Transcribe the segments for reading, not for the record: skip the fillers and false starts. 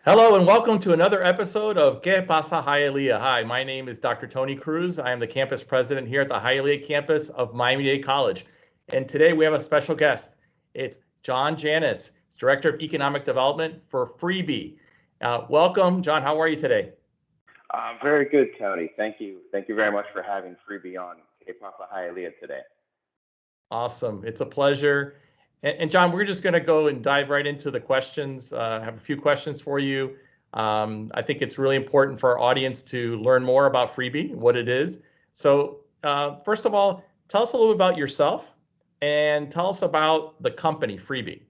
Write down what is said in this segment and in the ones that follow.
Hello and welcome to another episode of Qué Pasa Hialeah. Hi, my name is Dr. Tony Cruz. I am the campus president here at the Hialeah campus of Miami-Dade College. And today we have a special guest. It's John Janusz, Director of Economic Development for Freebee. Welcome, John. How are you today? Very good, Tony. Thank you. Thank you very much for having Freebie on Qué Pasa Hialeah today. Awesome. It's a pleasure. And John, we're just going to go and dive right into the questions. I have a few questions for you. I think it's really important for our audience to learn more about Freebee, what it is. So first of all, tell us a little bit about yourself and tell us about the company, Freebee.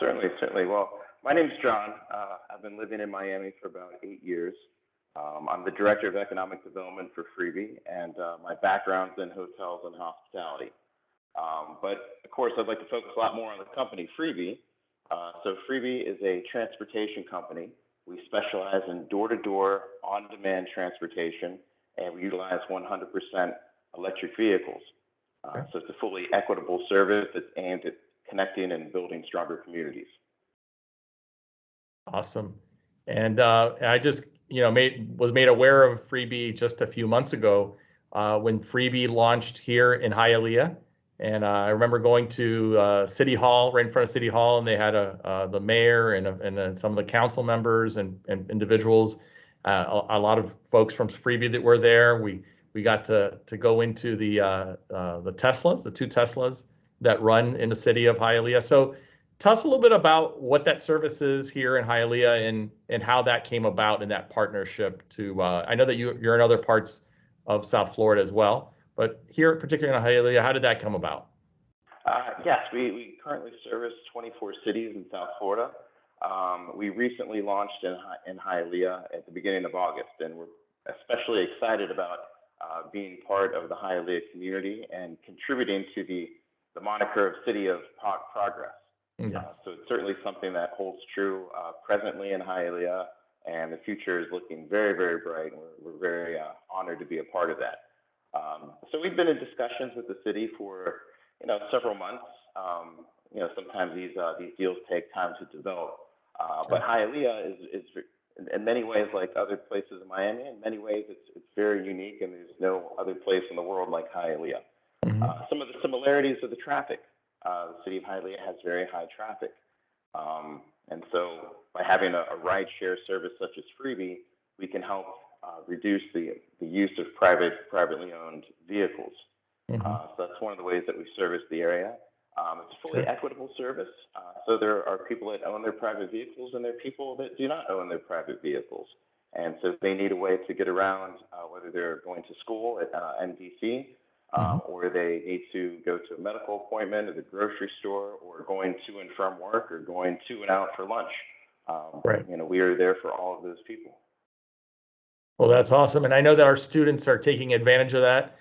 Certainly. Well, my name's John. I've been living in Miami for about 8 years. I'm the Director of Economic Development for Freebie, and my background's in hotels and hospitality. But of course, I'd like to focus a lot more on the company Freebie. So Freebie is a transportation company. We specialize in door-to-door, on-demand transportation, and we utilize 100% electric vehicles. So it's a fully equitable service that's aimed at connecting and building stronger communities. Awesome. And I just, was made aware of Freebie just a few months ago when Freebie launched here in Hialeah. And I remember going to City Hall, right in front of City Hall, and they had the mayor and some of the council members and individuals, a lot of folks from Freebie that were there. We got to go into the Teslas, the two Teslas that run in the city of Hialeah. So tell us a little bit about what that service is here in Hialeah and how that came about in that partnership. I know that you're in other parts of South Florida as well. But here, particularly in Hialeah, how did that come about? Yes, we currently service 24 cities in South Florida. We recently launched in Hialeah at the beginning of August, and we're especially excited about being part of the Hialeah community and contributing to the moniker of City of Progress. Yes. So it's certainly something that holds true presently in Hialeah, and the future is looking very, very bright, and we're very honored to be a part of that. So we've been in discussions with the city for several months. Sometimes these deals take time to develop. But Hialeah is in many ways like other places in Miami. In many ways, it's very unique, and there's no other place in the world like Hialeah. Some of the similarities of the traffic. The city of Hialeah has very high traffic, and so by having a ride-share service such as Freebie, we can help reduce the use of privately owned vehicles. So that's one of the ways that we service the area. It's a fully equitable service. So there are people that own their private vehicles, and there are people that do not own their private vehicles. And so they need a way to get around, whether they're going to school at NDC, or they need to go to a medical appointment at the grocery store, or going to and from work, or going to and out for lunch. We are there for all of those people. Well, that's awesome. And I know that our students are taking advantage of that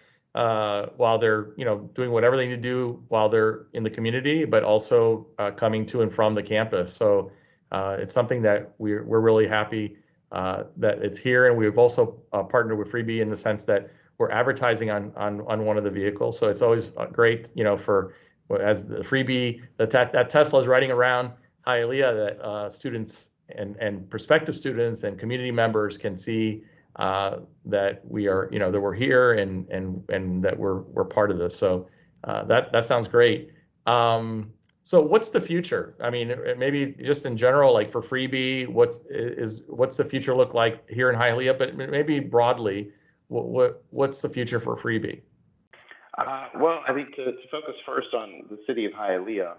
while they're, doing whatever they need to do while they're in the community, but also coming to and from the campus. So it's something that we're really happy that it's here. And we've also partnered with Freebie in the sense that we're advertising on one of the vehicles. So it's always great, as the Freebie, that Tesla is riding around Hialeah, that students and prospective students and community members can see that we are, that we're here and that we're part of this. So that sounds great. So what's the future? I mean, maybe just in general, like for Freebie, what's the future look like here in Hialeah? But maybe broadly, what's the future for Freebie? Well, I think to focus first on the city of Hialeah,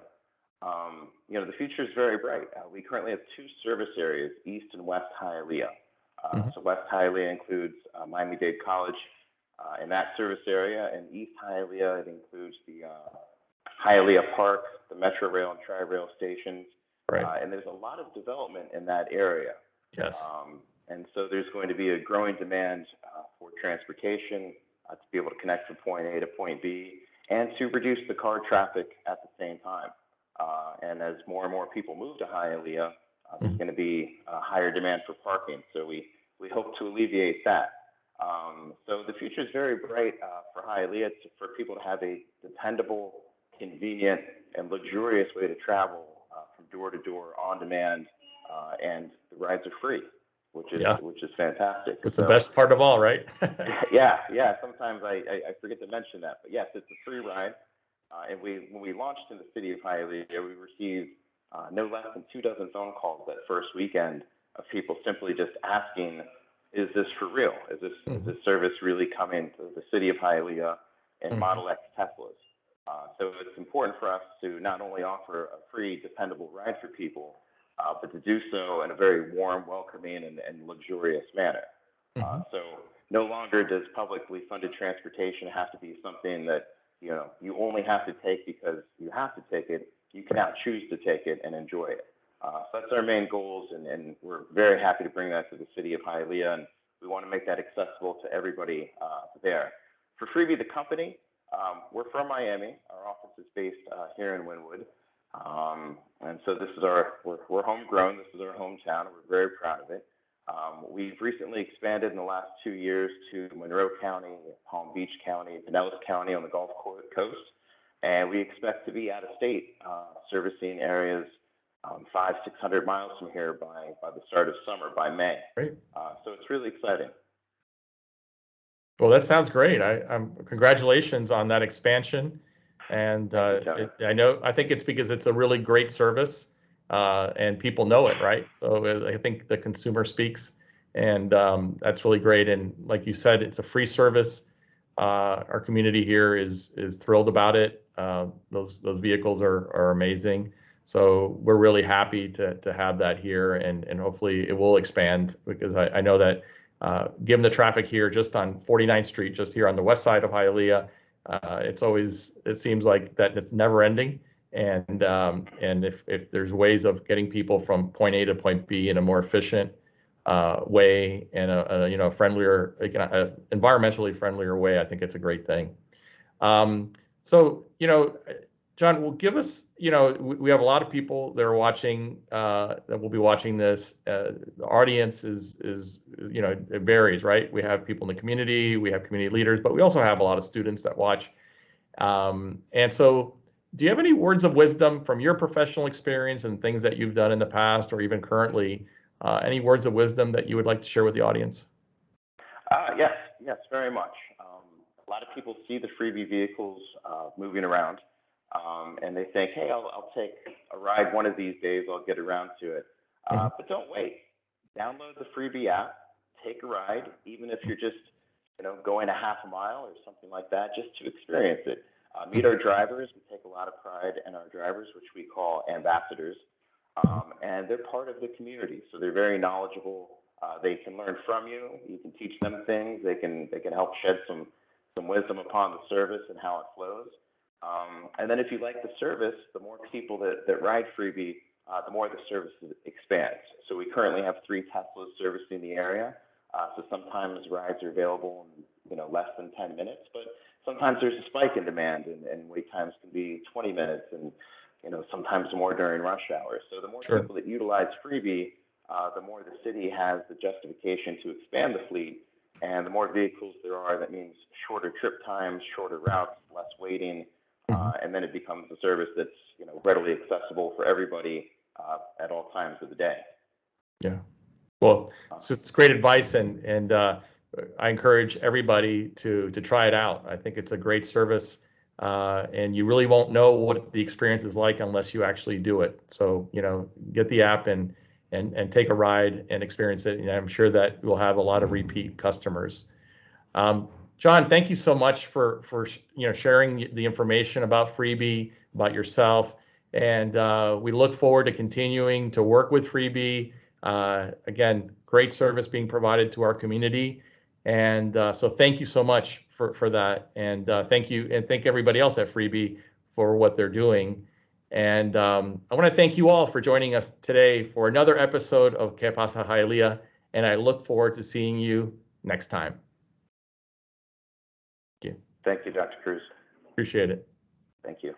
the future is very bright. We currently have two service areas, East and West Hialeah. So West Hialeah includes Miami-Dade College in that service area, and East Hialeah, it includes the Hialeah Park, the Metro Rail and Tri-Rail stations, and there's a lot of development in that area. Yes. And so there's going to be a growing demand for transportation to be able to connect from point A to point B, and to reduce the car traffic at the same time. And as more and more people move to Hialeah, there's going to be a higher demand for parking. So we hope to alleviate that. So the future is very bright for Hialeah, for people to have a dependable, convenient, and luxurious way to travel from door to door on demand. And the the rides are free, Yeah, which is fantastic. it's the So best part of all, right? yeah. Sometimes I forget to mention that, but yes, it's a free ride. And when we launched in the city of Hialeah, we received no less than 24 phone calls that first weekend of people simply just asking, "Is this for real? Is Mhm, this service really coming to the city of Hialeah and mhm, Model X Teslas?" So it's important for us to not only offer a free, dependable ride for people, but to do so in a very warm, welcoming, and luxurious manner. mhm. So no longer does publicly funded transportation have to be something that you only have to take because you have to take it. You can Right. now choose to take it and enjoy it. So that's our main goals, and we're very happy to bring that to the city of Hialeah, and we want to make that accessible to everybody there. For Freebie, the company, we're from Miami. Our office is based here in Wynwood. And so this is we're homegrown. This is our hometown. And we're very proud of it. We've recently expanded in the last 2 years to Monroe County, Palm Beach County, Pinellas County on the Gulf Coast. And we expect to be out of state, servicing areas 600 miles from here by the start of summer, by May. Great. So it's really exciting. Well, that sounds great. I'm congratulations on that expansion. And Thank you, John. I think it's because it's a really great service, and people know it, right? So I think the consumer speaks, and that's really great. And like you said, it's a free service. Our community here is thrilled about it. Those vehicles are amazing. So we're really happy to have that here, and hopefully it will expand because I know that given the traffic here just on 49th Street, just here on the west side of Hialeah, it seems like that it's never ending. And if there's ways of getting people from point A to point B in a more efficient way and a friendlier, environmentally friendlier way, I think it's a great thing. Um, so, John, will give us, we have a lot of people that are watching, that will be watching this. The audience is, it varies, right? We have people in the community, we have community leaders, but we also have a lot of students that watch. And so, do you have any words of wisdom from your professional experience and things that you've done in the past or even currently? Any words of wisdom that you would like to share with the audience? Yes, very much. A lot of people see the Freebie vehicles moving around, and they think, "Hey, I'll take a ride one of these days. I'll get around to it." Mhm. But don't wait. Download the Freebie app. Take a ride, even if you're just going a half a mile or something like that, just to experience it. Meet Mhm. our drivers. We take a lot of pride in our drivers, which we call ambassadors, Mhm. and they're part of the community, so they're very knowledgeable. They can learn from you. You can teach them things. They can help shed some wisdom upon the service and how it flows. And then if you like the service, the more people that ride Freebie, the more the service expands. So we currently have 3 Teslas servicing the area. So sometimes rides are available in less than 10 minutes, but sometimes there's a spike in demand, and wait times can be 20 minutes, and sometimes more during rush hours. So the more Sure. people that utilize Freebie, the more the city has the justification to expand the fleet. And the more vehicles there are, that means shorter trip times, shorter routes, less waiting, Mhm. and then it becomes a service that's readily accessible for everybody at all times of the day. Yeah. Well, Uh, it's great advice, and I encourage everybody to try it out. I think it's a great service, and you really won't know what the experience is like unless you actually do it. So, get the app and take a ride and experience it. And I'm sure that we'll have a lot of repeat customers. Um, John, thank you so much for sharing the information about Freebie, about yourself, and we look forward to continuing to work with Freebie. Again, great service being provided to our community, and so thank you so much for that, and thank you, and thank everybody else at Freebie for what they're doing. And I want to thank you all for joining us today for another episode of Qué Pasa Hialeah, and I look forward to seeing you next time. Thank you. Thank you, Dr. Cruz. Appreciate it. Thank you.